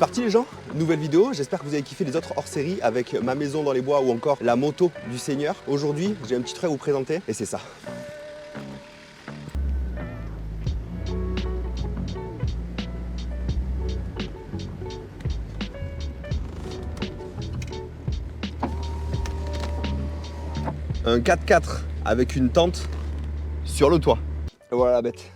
parti les gens, nouvelle vidéo, j'espère que vous avez kiffé les autres hors-série avec ma maison dans les bois ou encore la moto du Seigneur. Aujourd'hui, j'ai un petit truc à vous présenter et c'est ça. Un 4x4 avec une tente sur le toit. Et voilà la bête.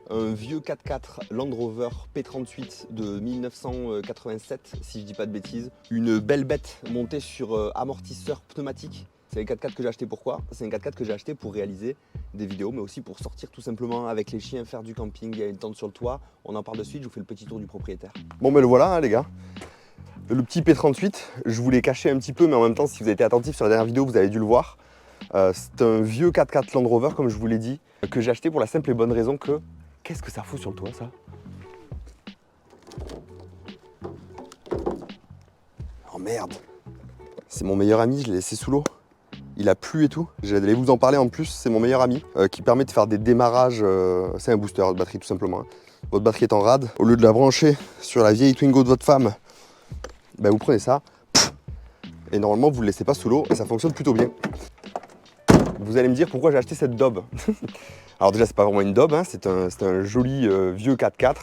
Un vieux 4x4 Land Rover P38 de 1987, si je dis pas de bêtises. Une belle bête montée sur amortisseur pneumatique. C'est un 4x4 que j'ai acheté pourquoi? C'est un 4x4 que j'ai acheté pour réaliser des vidéos, mais aussi pour sortir tout simplement avec les chiens, faire du camping. Il y a une tente sur le toit. On en parle de suite, je vous fais le petit tour du propriétaire. Bon ben le voilà hein, les gars. Le petit P38, je vous l'ai caché un petit peu, mais en même temps, si vous avez été attentif sur la dernière vidéo, vous avez dû le voir. C'est un vieux 4x4 Land Rover, comme je vous l'ai dit, que j'ai acheté pour la simple et bonne raison que... Qu'est-ce que ça fout sur le toit, ça? Oh merde! C'est mon meilleur ami, je l'ai laissé sous l'eau. Il a plu et tout. J'allais vous en parler en plus, c'est mon meilleur ami qui permet de faire des démarrages. C'est un booster de batterie tout simplement. Hein. Votre batterie est en rade. Au lieu de la brancher sur la vieille Twingo de votre femme, ben vous prenez ça. Et normalement, vous ne le laissez pas sous l'eau et ça fonctionne plutôt bien. Vous allez me dire pourquoi j'ai acheté cette daube. Alors déjà, c'est pas vraiment une daube, hein, c'est un joli vieux 4x4,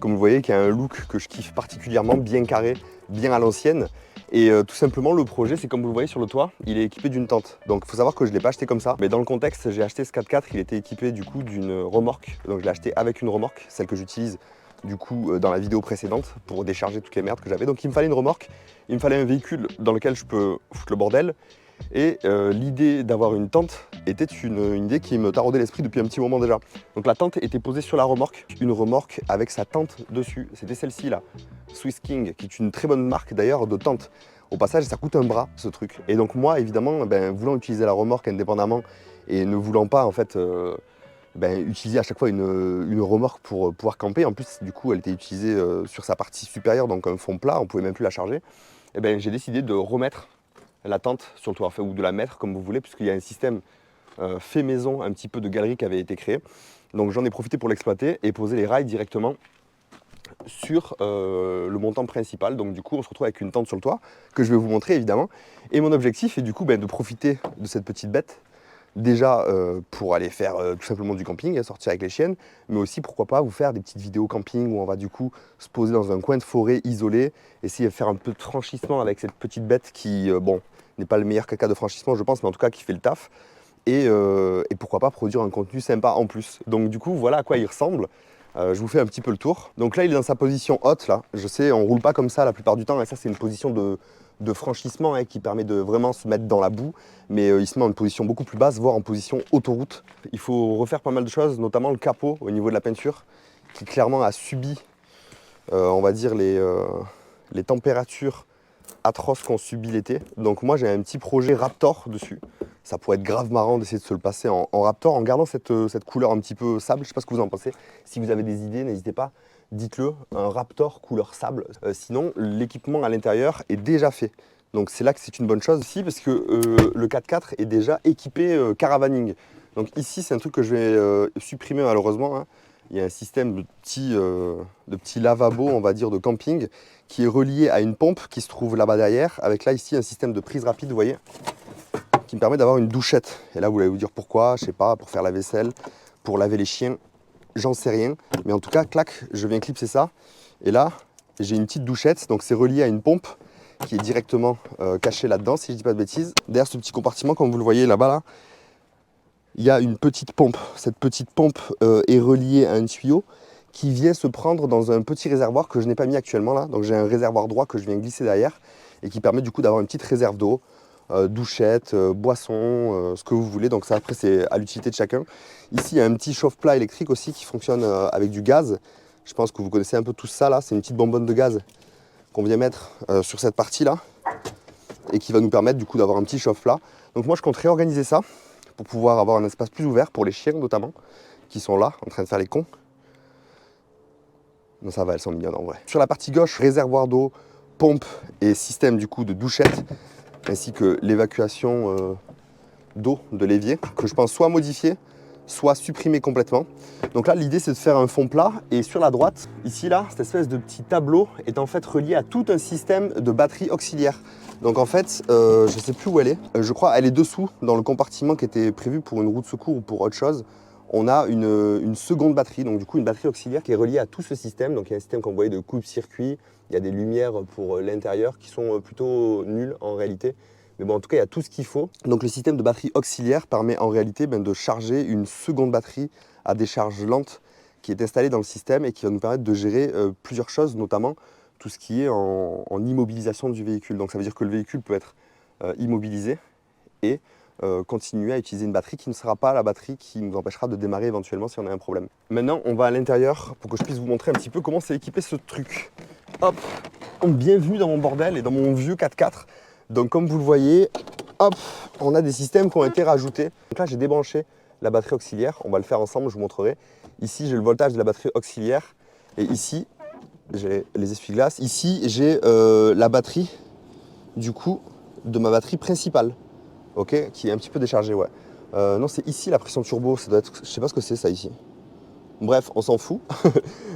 comme vous voyez, qui a un look que je kiffe particulièrement, bien carré, bien à l'ancienne. Et tout simplement, le projet, c'est comme vous le voyez sur le toit, il est équipé d'une tente. Donc il faut savoir que je ne l'ai pas acheté comme ça. Mais dans le contexte, j'ai acheté ce 4x4, il était équipé du coup d'une remorque. Donc je l'ai acheté avec une remorque, celle que j'utilise du coup dans la vidéo précédente pour décharger toutes les merdes que j'avais. Donc il me fallait une remorque, il me fallait un véhicule dans lequel je peux foutre le bordel. Et l'idée d'avoir une tente était une idée qui me taraudait l'esprit depuis un petit moment déjà. Donc la tente était posée sur la remorque, une remorque avec sa tente dessus. C'était celle-ci là, Swiss King, qui est une très bonne marque d'ailleurs de tente. Au passage, ça coûte un bras ce truc. Et donc moi, évidemment, voulant utiliser la remorque indépendamment et ne voulant pas en fait utiliser à chaque fois une remorque pour pouvoir camper. En plus, du coup, elle était utilisée sur sa partie supérieure, donc un fond plat, on pouvait même plus la charger. Et j'ai décidé de remettre la tente sur le toit, enfin, ou de la mettre comme vous voulez, puisqu'il y a un système fait maison, un petit peu de galerie qui avait été créé. Donc j'en ai profité pour l'exploiter et poser les rails directement sur le montant principal. Donc du coup, on se retrouve avec une tente sur le toit, que je vais vous montrer évidemment. Et mon objectif est du coup de profiter de cette petite bête, déjà pour aller faire tout simplement du camping, sortir avec les chiennes, mais aussi pourquoi pas vous faire des petites vidéos camping où on va du coup se poser dans un coin de forêt isolé, essayer de faire un peu de franchissement avec cette petite bête qui, n'est pas le meilleur caca de franchissement je pense, mais en tout cas qui fait le taf, et pourquoi pas produire un contenu sympa en plus. Donc du coup voilà à quoi il ressemble. Je vous fais un petit peu le tour. Donc là il est dans sa position haute là, je sais on roule pas comme ça la plupart du temps, et ça c'est une position de franchissement qui permet de vraiment se mettre dans la boue, mais il se met en une position beaucoup plus basse, voire en position autoroute. Il faut refaire pas mal de choses, notamment le capot au niveau de la peinture, qui clairement a subi, on va dire, les températures atroces qu'on subit l'été. Donc moi j'ai un petit projet Raptor dessus. Ça pourrait être grave marrant d'essayer de se le passer en Raptor, en gardant cette couleur un petit peu sable. Je sais pas ce que vous en pensez. Si vous avez des idées, n'hésitez pas. Dites-le, un Raptor couleur sable. Sinon, l'équipement à l'intérieur est déjà fait. Donc c'est là que c'est une bonne chose aussi, parce que le 4x4 est déjà équipé caravaning. Donc ici, c'est un truc que je vais supprimer malheureusement. Hein. Il y a un système de petits lavabos, on va dire, de camping, qui est relié à une pompe qui se trouve là-bas derrière, avec là ici un système de prise rapide, vous voyez, qui me permet d'avoir une douchette. Et là, vous allez vous dire pourquoi, je sais pas, pour faire la vaisselle, pour laver les chiens. J'en sais rien, mais en tout cas, clac, je viens clipser ça. Et là, j'ai une petite douchette, donc c'est relié à une pompe qui est directement cachée là-dedans, si je dis pas de bêtises. Derrière ce petit compartiment, comme vous le voyez là-bas, là, il y a une petite pompe. Cette petite pompe est reliée à un tuyau qui vient se prendre dans un petit réservoir que je n'ai pas mis actuellement là. Donc j'ai un réservoir droit que je viens glisser derrière et qui permet du coup d'avoir une petite réserve d'eau. Douchette, boisson, ce que vous voulez, donc ça après c'est à l'utilité de chacun. Ici il y a un petit chauffe-plat électrique aussi qui fonctionne avec du gaz. Je pense que vous connaissez un peu tout ça là, c'est une petite bonbonne de gaz qu'on vient mettre sur cette partie là et qui va nous permettre du coup d'avoir un petit chauffe-plat. Donc moi je compte réorganiser ça pour pouvoir avoir un espace plus ouvert pour les chiens notamment, qui sont là en train de faire les cons. Non ça va, elles sont mignonnes en vrai. Sur la partie gauche, réservoir d'eau, pompe et système du coup de douchette, ainsi que l'évacuation d'eau de l'évier, que je pense soit modifier, soit supprimé complètement. Donc là, l'idée, c'est de faire un fond plat. Et sur la droite, ici, là, cette espèce de petit tableau est en fait relié à tout un système de batterie auxiliaire. Donc en fait, je ne sais plus où elle est. Je crois elle est dessous, dans le compartiment qui était prévu pour une roue de secours ou pour autre chose. On a une seconde batterie, donc du coup une batterie auxiliaire qui est reliée à tout ce système. Donc il y a un système qu'on voyait de coupe-circuit, il y a des lumières pour l'intérieur qui sont plutôt nulles en réalité. Mais bon, en tout cas, il y a tout ce qu'il faut. Donc le système de batterie auxiliaire permet en réalité de charger une seconde batterie à décharge lente qui est installée dans le système et qui va nous permettre de gérer plusieurs choses, notamment tout ce qui est en immobilisation du véhicule. Donc ça veut dire que le véhicule peut être immobilisé et continuer à utiliser une batterie qui ne sera pas la batterie qui nous empêchera de démarrer éventuellement si on a un problème. Maintenant, on va à l'intérieur pour que je puisse vous montrer un petit peu comment c'est équipé ce truc. Hop, bienvenue dans mon bordel et dans mon vieux 4x4. Donc comme vous le voyez, hop, on a des systèmes qui ont été rajoutés. Donc là, j'ai débranché la batterie auxiliaire. On va le faire ensemble, je vous montrerai. Ici, j'ai le voltage de la batterie auxiliaire. Et ici, j'ai les essuie-glaces. Ici, j'ai la batterie, du coup, de ma batterie principale. Ok, qui est un petit peu déchargée, ouais. Non, c'est ici la pression turbo. Ça doit être, je sais pas ce que c'est ça ici. Bref, on s'en fout.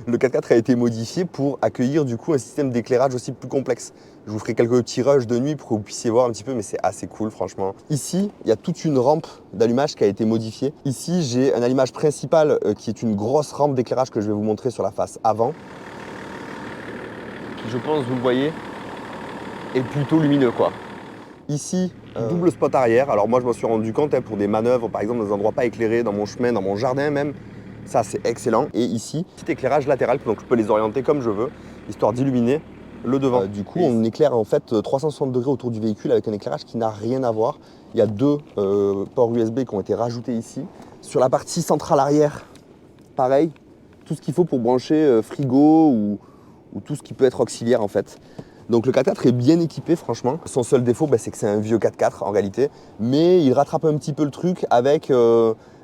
Le 4x4 a été modifié pour accueillir du coup un système d'éclairage aussi plus complexe. Je vous ferai quelques petits rushs de nuit pour que vous puissiez voir un petit peu, mais c'est assez cool franchement. Ici, il y a toute une rampe d'allumage qui a été modifiée. Ici, j'ai un allumage principal qui est une grosse rampe d'éclairage que je vais vous montrer sur la face avant. Qui, je pense, vous le voyez, est plutôt lumineux quoi. Ici, double spot arrière. Alors moi, je me suis rendu compte pour des manœuvres, par exemple dans des endroits pas éclairés, dans mon chemin, dans mon jardin même. Ça, c'est excellent. Et ici, petit éclairage latéral, donc je peux les orienter comme je veux, histoire d'illuminer le devant. Du coup, on éclaire en fait 360 degrés autour du véhicule avec un éclairage qui n'a rien à voir. Il y a deux ports USB qui ont été rajoutés ici. Sur la partie centrale arrière, pareil, tout ce qu'il faut pour brancher frigo ou tout ce qui peut être auxiliaire en fait. Donc le 4x4 est bien équipé franchement. Son seul défaut, c'est que c'est un vieux 4x4 en réalité. Mais il rattrape un petit peu le truc avec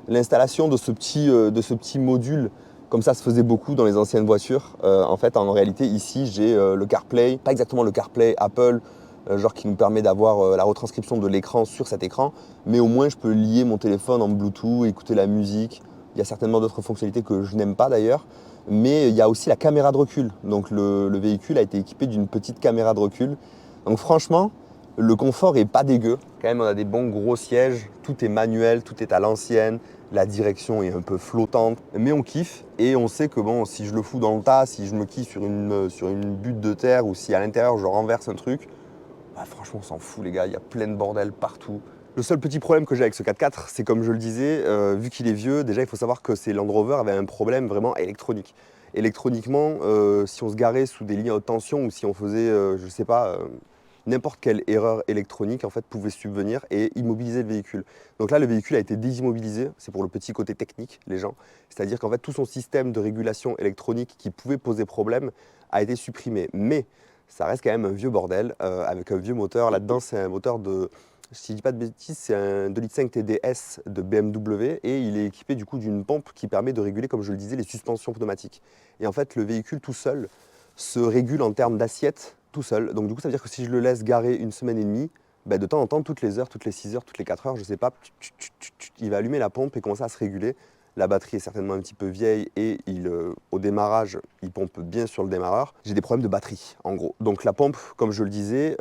l'installation de ce petit module. Comme ça se faisait beaucoup dans les anciennes voitures. En fait, en réalité, ici, j'ai le CarPlay. Pas exactement le CarPlay Apple, genre qui nous permet d'avoir la retranscription de l'écran sur cet écran. Mais au moins, je peux lier mon téléphone en Bluetooth, écouter la musique. Il y a certainement d'autres fonctionnalités que je n'aime pas d'ailleurs. Mais il y a aussi la caméra de recul. Donc le véhicule a été équipé d'une petite caméra de recul. Donc franchement, le confort est pas dégueu. Quand même, on a des bons gros sièges, tout est manuel, tout est à l'ancienne, la direction est un peu flottante, mais on kiffe et on sait que bon, si je le fous dans le tas, si je me quille sur une butte de terre ou si à l'intérieur je renverse un truc, franchement, on s'en fout les gars, il y a plein de bordel partout. Le seul petit problème que j'ai avec ce 4x4, c'est comme je le disais, vu qu'il est vieux, déjà il faut savoir que ces Land Rover avaient un problème vraiment électronique. Électroniquement, si on se garait sous des lignes à haute tension ou si on faisait, je sais pas, n'importe quelle erreur électronique en fait pouvait subvenir et immobiliser le véhicule. Donc là, le véhicule a été désimmobilisé, c'est pour le petit côté technique, les gens. C'est-à-dire qu'en fait, tout son système de régulation électronique qui pouvait poser problème a été supprimé. Mais ça reste quand même un vieux bordel avec un vieux moteur. Là-dedans, c'est un moteur de, si je ne dis pas de bêtises, c'est un 2,5 litres TDS de BMW et il est équipé du coup d'une pompe qui permet de réguler, comme je le disais, les suspensions pneumatiques. Et en fait, le véhicule tout seul se régule en termes d'assiette tout seul. Donc du coup, ça veut dire que si je le laisse garer une semaine et demie, de temps en temps, toutes les heures, toutes les 6 heures, toutes les 4 heures, je ne sais pas, il va allumer la pompe et commencer à se réguler. La batterie est certainement un petit peu vieille et au démarrage, il pompe bien sur le démarreur. J'ai des problèmes de batterie, en gros. Donc la pompe, comme je le disais,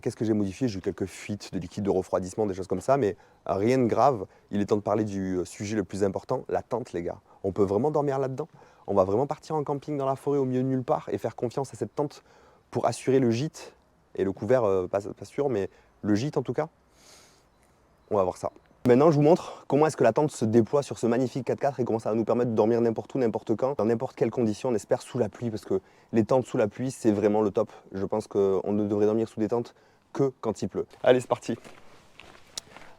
qu'est-ce que j'ai modifié? J'ai eu quelques fuites de liquide de refroidissement, des choses comme ça, mais rien de grave. Il est temps de parler du sujet le plus important, la tente, les gars. On peut vraiment dormir là-dedans? On va vraiment partir en camping dans la forêt au milieu de nulle part et faire confiance à cette tente pour assurer le gîte et le couvert, pas sûr, mais le gîte en tout cas? On va voir ça. Maintenant, je vous montre comment est-ce que la tente se déploie sur ce magnifique 4x4 et comment ça va nous permettre de dormir n'importe où, n'importe quand, dans n'importe quelle condition, on espère sous la pluie, parce que les tentes sous la pluie, c'est vraiment le top. Je pense qu'on ne devrait dormir sous des tentes que quand il pleut. Allez, c'est parti.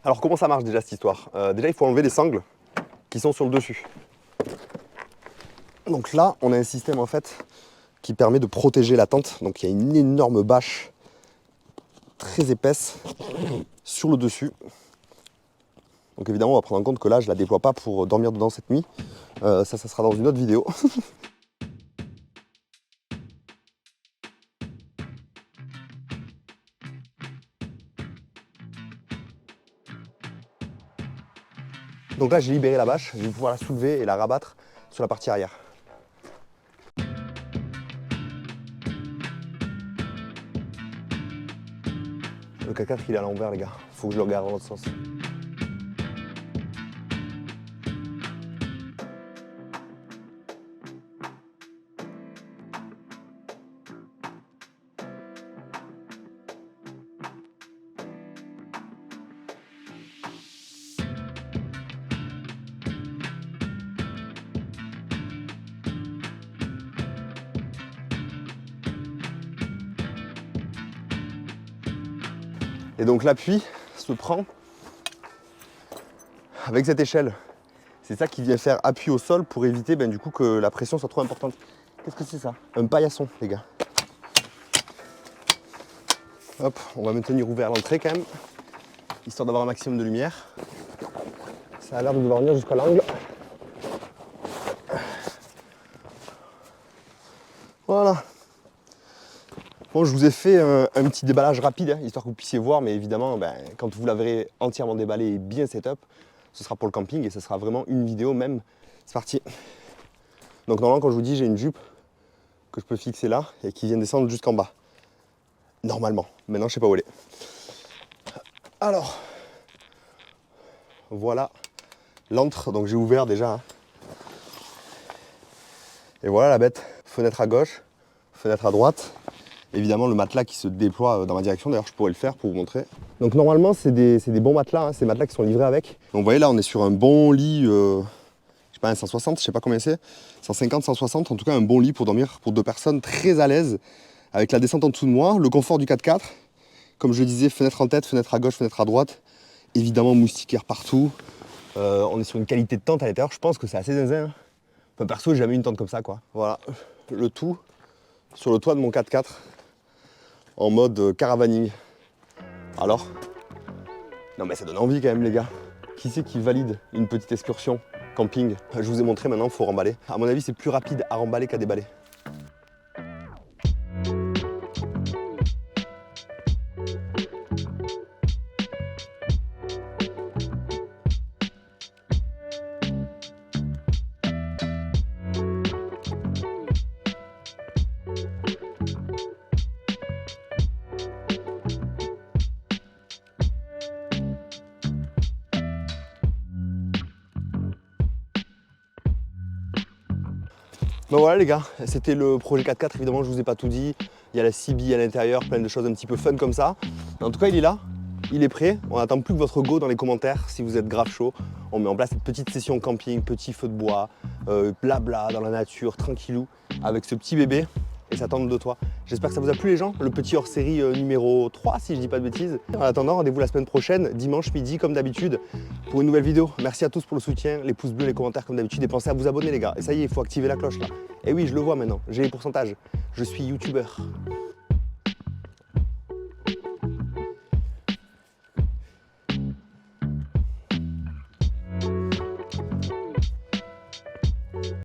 Alors, comment ça marche déjà cette histoire? Déjà, il faut enlever les sangles qui sont sur le dessus. Donc là, on a un système en fait qui permet de protéger la tente. Donc il y a une énorme bâche très épaisse sur le dessus. Donc évidemment, on va prendre en compte que là, je ne la déploie pas pour dormir dedans cette nuit. Ça sera dans une autre vidéo. Donc là, j'ai libéré la bâche, je vais pouvoir la soulever et la rabattre sur la partie arrière. Le 4x4 il est à l'envers les gars, faut que je le regarde dans l'autre sens. Et donc l'appui se prend avec cette échelle. C'est ça qui vient faire appui au sol pour éviter du coup que la pression soit trop importante. Qu'est-ce que c'est ça? Un paillasson les gars. Hop, on va maintenir ouvert l'entrée quand même, histoire d'avoir un maximum de lumière. Ça a l'air de devoir venir jusqu'à l'angle. Voilà. Bon, je vous ai fait un petit déballage rapide, hein, histoire que vous puissiez voir, mais évidemment, quand vous la verrez entièrement déballée et bien setup, ce sera pour le camping et ce sera vraiment une vidéo même. C'est parti. Donc normalement, quand je vous dis, j'ai une jupe que je peux fixer là et qui vient descendre jusqu'en bas. Normalement. Maintenant, je sais pas où elle est. Alors, voilà l'antre. Donc j'ai ouvert déjà. Hein. Et voilà la bête. Fenêtre à gauche, fenêtre à droite. Évidemment, le matelas qui se déploie dans ma direction. D'ailleurs, je pourrais le faire pour vous montrer. Donc normalement, c'est des bons matelas. Hein. C'est des matelas qui sont livrés avec. Donc vous voyez là, on est sur un bon lit. Je sais pas, un 160, je sais pas combien c'est. 150, 160. En tout cas, un bon lit pour dormir pour 2 personnes. Très à l'aise. Avec la descente en dessous de moi. Le confort du 4x4. Comme je le disais, fenêtre en tête, fenêtre à gauche, fenêtre à droite. Évidemment, moustiquaire partout. On est sur une qualité de tente à l'intérieur. Je pense que c'est assez zinzin. Enfin, perso, j'ai jamais eu une tente comme ça, quoi. Voilà. Le tout sur le toit de mon 4x4. En mode caravaning. Alors? Non mais ça donne envie quand même les gars. Qui c'est qui valide une petite excursion camping? Je vous ai montré, maintenant il faut remballer. À mon avis c'est plus rapide à remballer qu'à déballer. Ben voilà les gars, c'était le projet 4x4, évidemment je vous ai pas tout dit. Il y a la CB à l'intérieur, plein de choses un petit peu fun comme ça. En tout cas il est là, il est prêt. On n'attend plus que votre go dans les commentaires si vous êtes grave chaud. On met en place cette petite session camping, petit feu de bois, blabla dans la nature, tranquillou, avec ce petit bébé et sa tente de toit. J'espère que ça vous a plu les gens, le petit hors-série numéro 3 si je dis pas de bêtises. En attendant, rendez-vous la semaine prochaine, dimanche midi comme d'habitude, pour une nouvelle vidéo. Merci à tous pour le soutien, les pouces bleus, les commentaires comme d'habitude et pensez à vous abonner les gars. Et ça y est, il faut activer la cloche là. Et oui, je le vois maintenant, j'ai les pourcentages. Je suis youtubeur.